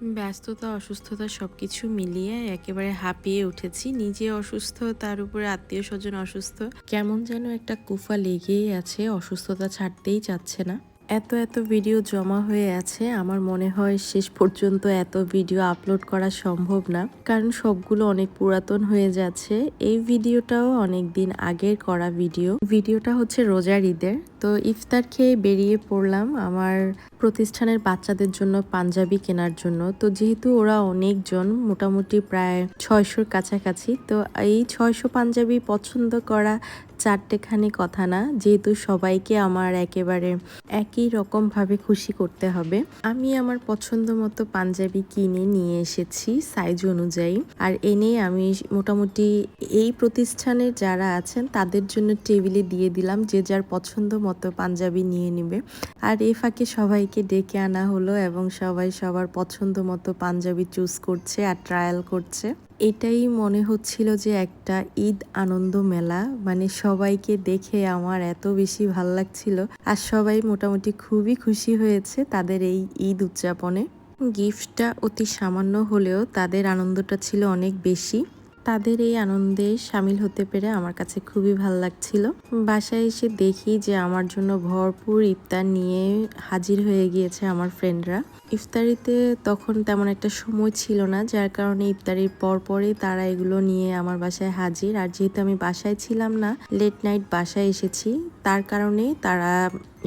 ব্যস্ততা, অসুস্থতা সবকিছু মিলিয়ে একেবারে হাঁপিয়ে উঠেছি। নিজে অসুস্থ, তার উপরে আত্মীয়স্বজন অসুস্থ। কেমন যেন একটা কুফা লেগেই আছে, অসুস্থতা ছাড়তেই চাচ্ছে না। এত ভিডিও জমা হয়ে আছে, আমার মনে হয় শেষ পর্যন্ত এত ভিডিও আপলোড করা সম্ভব না, কারণ সবগুলো অনেক পুরাতন হয়ে যাচ্ছে। এই ভিডিওটাও অনেক দিন আগের করা ভিডিওটা হচ্ছে রোজার ঈদের। তো ইফতার খেয়ে বেরিয়ে পড়লাম আমার প্রতিষ্ঠানের বাচ্চাদের জন্য পাঞ্জাবি কেনার জন্য। তো যেহেতু ওরা অনেকজন, মোটামুটি প্রায় 600-র কাছাকাছি, তো এই 600 পাঞ্জাবি পছন্দ করা চারটেখানি কথা না, যেহেতু সবাইকে আমার একেবারে একই রকম ভাবে খুশি করতে হবে। আমি আমার পছন্দ মতো পাঞ্জাবি কিনে নিয়ে এসেছি সাইজ অনুযায়ী, আর এনে আমি মোটামুটি এই প্রতিষ্ঠানের যারা আছেন তাদের জন্য টেবিলে দিয়ে দিলাম, যে যার পছন্দ মতো পাঞ্জাবি নিয়ে নেবে। আর এই ফাঁকে সবাইকে ডেকে আনা হলো এবং সবাই সবার পছন্দ মতো পাঞ্জাবি চুজ করছে আর ট্রায়াল করছে। এটাই মনে হচ্ছিল যে একটা ঈদ আনন্দ মেলা, মানে সবাইকে দেখে আমার এত বেশি ভাল লাগছিল। আর সবাই মোটামুটি খুবই খুশি হয়েছে তাদের এই ঈদ উদযাপনে। গিফটটা অতি সামান্য হলেও তাদের আনন্দটা ছিল অনেক বেশি। তাদের এই আনন্দে সামিল হতে পেরে আমার কাছে খুবই ভালো লাগছিল। বাসায় এসে দেখি যে আমার জন্য ভরপুর ইফতার নিয়ে হাজির হয়ে গিয়েছে আমার ফ্রেন্ডরা। ইফতারিতে তখন তেমন একটা সময় ছিল না, যার কারণে ইফতারির পরপরই তারা এগুলো নিয়ে আমার বাসায় হাজির। আর যেহেতু আমি বাসায় ছিলাম না, লেট নাইট বাসায় এসেছি, তার কারণে তারা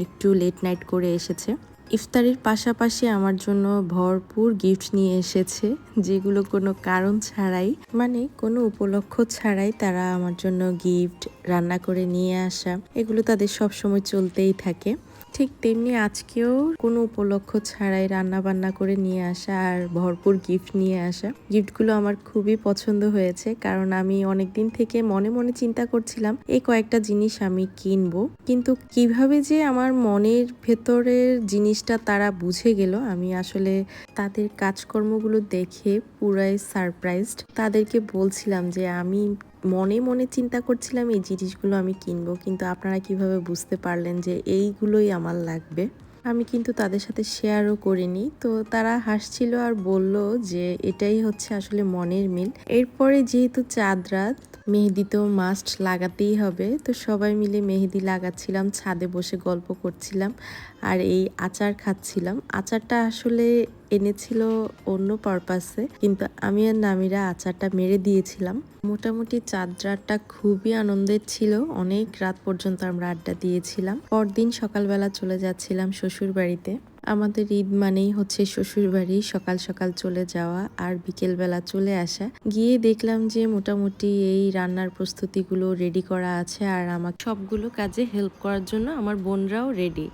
একটু লেট নাইট করে এসেছে। ইফতারির পাশাপাশি আমার জন্য ভরপুর গিফট নিয়ে এসেছে, যেগুলো কোনো কারণ ছাড়াই, মানে কোনো উপলক্ষ ছাড়াই তারা আমার জন্য গিফট রান্না করে নিয়ে আসা, এগুলো তাদের সব সময় চলতেই থাকে। ঠিক তেমনি আজকেও কোনো উপলক্ষ ছাড়াই রান্না বান্না করে নিয়ে আসা আর ভরপুর গিফট নিয়ে আসা। গিফটগুলো আমার খুবই পছন্দ হয়েছে, কারণ আমি অনেকদিন থেকে মনে মনে চিন্তা করছিলাম এই কয়েকটা জিনিস আমি কিনবো, কিন্তু কিভাবে যে আমার মনের ভেতরের জিনিসটা তারা বুঝে গেল, আমি আসলে তাদের কাজকর্মগুলো দেখে পুরাই সারপ্রাইজড। তাদেরকে বলছিলাম যে আমি মনে মনে চিন্তা করছিলাম এই জিনিসগুলো আমি কিনবো, কিন্তু আপনারা কিভাবে বুঝতে পারলেন যে এইগুলোই আমার লাগবে। আমি কিন্তু তাদের সাথে শেয়ারও করিনি, তো তারা হাসছিল আর বলল যে এটাই হচ্ছে আসলে মনের মিল। এরপরে যেহেতু চাঁদ রাত, মেহেদি তো মাস্ট লাগাতেই হবে, তো সবাই মিলে মেহেদি লাগাচ্ছিলাম, ছাদে বসে গল্প করছিলাম আর এই আচার খাচ্ছিলাম। আচারটা আসলে এনেছিল অন্য পারপাসে, কিন্তু আমি আর নামিরা আচারটা মেরে দিয়েছিলাম। মোটামুটি চাঁদ রাতটা খুবই আনন্দের ছিল, অনেক রাত পর্যন্ত আমরা আড্ডা দিয়েছিলাম। পরদিন সকালবেলা চলে যাচ্ছিলাম শ্বশুর বাড়িতে। আমাদের ঈদ মানেই হচ্ছে শ্বশুর বাড়ি, সকাল সকাল চলে যাওয়া আর বিকেলবেলা চলে আসা। গিয়ে দেখলাম যে মোটামুটি এই রান্নার প্রস্তুতিগুলো রেডি করা আছে, আর আমাকে সবগুলো কাজে হেল্প করার জন্য আমার বোনরাও রেডি।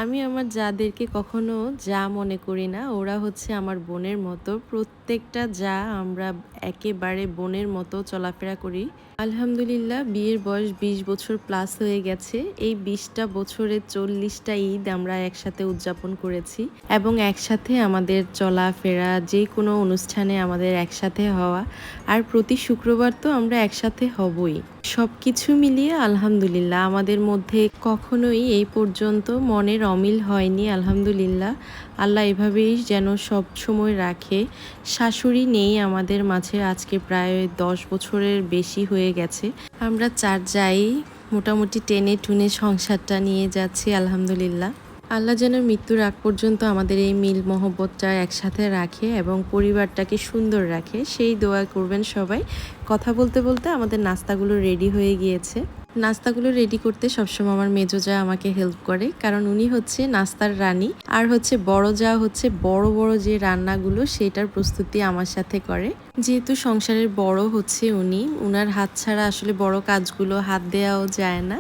আমি আমার যাদেরকে কখনো যা মনে করি না, ওরা হচ্ছে আমার বোনের মতো। প্রত্যেকটা যা আমরা একেবারে বোনের মতো চলাফেরা করি। আলহামদুলিল্লাহ, বিয়ের বয়স 20 বছর প্লাস হয়ে গেছে। এই 20টা বছরে 40টা ঈদ আমরা একসাথে উদযাপন করেছি, এবং একসাথে আমাদের চলাফেরা, যে কোনো অনুষ্ঠানে আমাদের একসাথে হওয়া, আর প্রতি শুক্রবার তো আমরা একসাথে হবই। সবকিছু মিলিয়ে আলহামদুলিল্লাহ আমাদের মধ্যে কখনোই এই পর্যন্ত মনের অমিল হয়নি। আলহামদুলিল্লাহ, আল্লাহ এভাবেই যেন সব সময় রাখে। শাশুড়ি নেই আমাদের মাঝে, আজকে প্রায় 10 বছরের বেশি হয়ে গেছে। আমরা চার যাই মোটামুটি টেনে টুনে সংসারটা নিয়ে যাচ্ছি আলহামদুলিল্লাহ। আল্লাহ যেন মৃত্যুর আগ পর্যন্ত আমাদের এই মিল মহব্বতটা একসাথে রাখে এবং পরিবারটাকে সুন্দর রাখে, সেই দোয়া করবেন সবাই। কথা বলতে বলতে আমাদের নাস্তাগুলো রেডি হয়ে গিয়েছে। নাস্তাগুলো রেডি করতে সবসময় আমার মেজো যা আমাকে হেল্প করে, কারণ উনি হচ্ছে নাস্তার রানী, আর হচ্ছে বড় যা হচ্ছে বড় বড় যে রান্নাগুলো সেটার প্রস্তুতি আমার সাথে করে। যেহেতু সংসারের বড় হচ্ছে উনি, উনার হাত ছাড়া আসলে বড় কাজগুলো হাত দেওয়াও যায় না।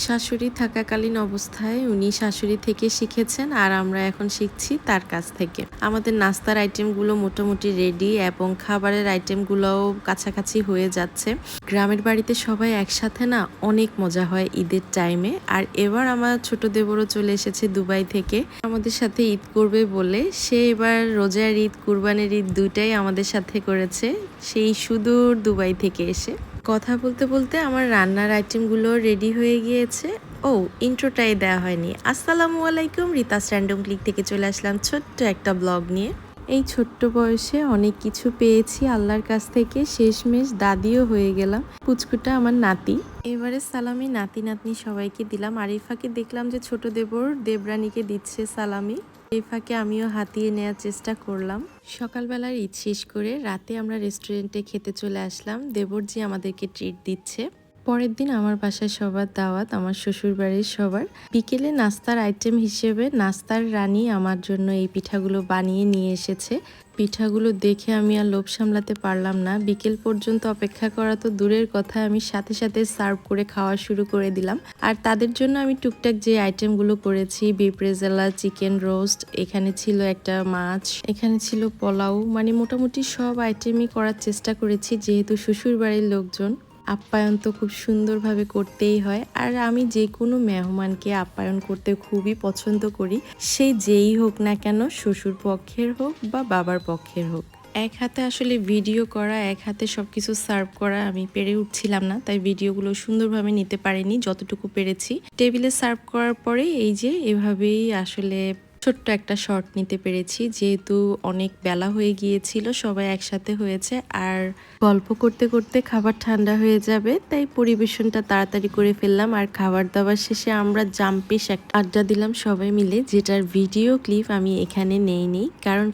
শাশুড়ি থাকাকালীন অবস্থায় উনি শাশুড়ি থেকে শিখেছেন, আর আমরা এখন শিখছি তার কাছ থেকে। আমাদের নাস্তার আইটেমগুলো মোটামুটি রেডি এবং খাবারের আইটেমগুলোও কাছাকাছি হয়ে যাচ্ছে। গ্রামের বাড়িতে সবাই একসাথে না, অনেক মজা হয় ঈদের টাইমে। আর এবার আমার ছোট দেবরও চলে এসেছে দুবাই থেকে আমাদের সাথে ঈদ করবে বলে। সে এবার রোজার ঈদ, কুরবানির ঈদ দুইটাই আমাদের সাথে করেছে, সেই সুদূর দুবাই থেকে এসে। কথা বলতে বলতে আমার রান্নার আইটেমগুলো রেডি হয়ে গিয়েছে। ও, ইন্ট্রোটাই দেওয়া হয়নি। আসসালামু আলাইকুম, রিতাস র্যান্ডম ক্লিক থেকে চলে আসলাম ছোট্ট একটা ব্লগ নিয়ে। এই ছোট্ট বয়সে অনেক কিছু পেয়েছি আল্লাহর কাছ থেকে, শেষমেশ দাদিও হয়ে গেলাম। পুচকুটা আমার নাতি। এবারে সালামি নাতি নাতনি সবাইকে দিলাম। আরিফাকে দেখলাম যে ছোট দেবর দেবরানীকে দিচ্ছে সালামি। আরিফাকে আমিও হাতিয়ে নেওয়ার চেষ্টা করলাম। সকালবেলার ঈদ শেষ করে রাতে আমরা রেস্টুরেন্টে খেতে চলে আসলাম। দেবরজি আমাদেরকে ট্রিট দিচ্ছে। পরের দিন আমার বাসায় সবার দাওয়াত, আমার শ্বশুর বাড়ির সবার। বিকেলে নাস্তার আইটেম হিসেবে নাস্তার রানী আমার জন্য এই পিঠাগুলো বানিয়ে নিয়ে এসেছে। পিঠাগুলো দেখে আমি আর লোভ সামলাতে পারলাম না। বিকেল পর্যন্ত অপেক্ষা করা তো দূরের কথা, আমি সাথে সাথে সার্ভ করে খাওয়া শুরু করে দিলাম। আর তাদের জন্য আমি টুকটাক যে আইটেমগুলো করেছি, বিফ রেজালা, চিকেন রোস্ট, এখানে ছিল একটা মাছ, এখানে ছিল পোলাও, মানে মোটামুটি সব আইটেমই করার চেষ্টা করেছি, যেহেতু শ্বশুর বাড়ির লোকজন। আপ্যায়ন তো খুব সুন্দরভাবে করতেই হয়। আর আমি যে কোনো মেহমানকে আপ্যায়ন করতে খুবই পছন্দ করি, সে যেই হোক না কেন, শ্বশুর পক্ষের হোক বা বাবার পক্ষের হোক। এক হাতে আসলে ভিডিও করা, এক হাতে সবকিছু সার্ভ করা আমি পেরে উঠছিলাম না, তাই ভিডিওগুলো সুন্দরভাবে নিতে পারিনি, যতটুকু পেরেছি। টেবিলে সার্ভ করার পরে এই যে এভাবেই আসলে ছোট্ট একটা শর্ট নিতে পেরেছি, যেহেতু অনেক বেলা হয়ে গিয়েছিল, সবাই একসাথে হয়েছে আর গল্প করতে করতে খাবার ঠান্ডা হয়ে যাবে, তাই পরিবেশনটা তাড়াতাড়ি করে ফেললাম। আর খাবার দাবার শেষে আমরা জাম্পিশ একটা আড্ডা দিলাম সবাই মিলে, যেটার ভিডিও ক্লিপ আমি এখানে নেইনি,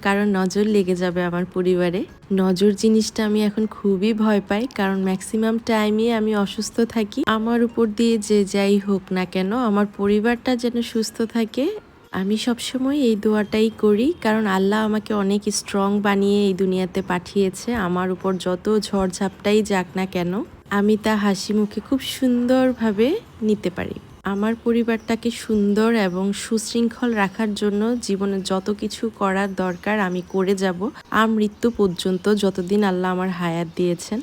কারণ নজর লেগে যাবে আমার পরিবারে। নজর জিনিসটা আমি এখন খুবই ভয় পাই, কারণ ম্যাক্সিমাম টাইমে আমি অসুস্থ থাকি। আমার উপর দিয়ে যে যাই হোক না কেন, আমার পরিবারটা যেন সুস্থ থাকে, আমি সবসময় এই দোয়াটাই করি, কারণ আল্লাহ আমাকে অনেক স্ট্রং বানিয়ে এই দুনিয়াতে পাঠিয়েছে। আমার উপর যত ঝড়ঝাপটাই যাক না কেন, আমি তা হাসি মুখে খুব সুন্দরভাবে নিতে পারি। আমার পরিবারটাকে সুন্দর এবং সুশৃঙ্খল রাখার জন্য জীবনে যত কিছু করার দরকার আমি করে যাব, মৃত্যু পর্যন্ত, যতদিন আল্লাহ আমার হায়াত দিয়েছেন।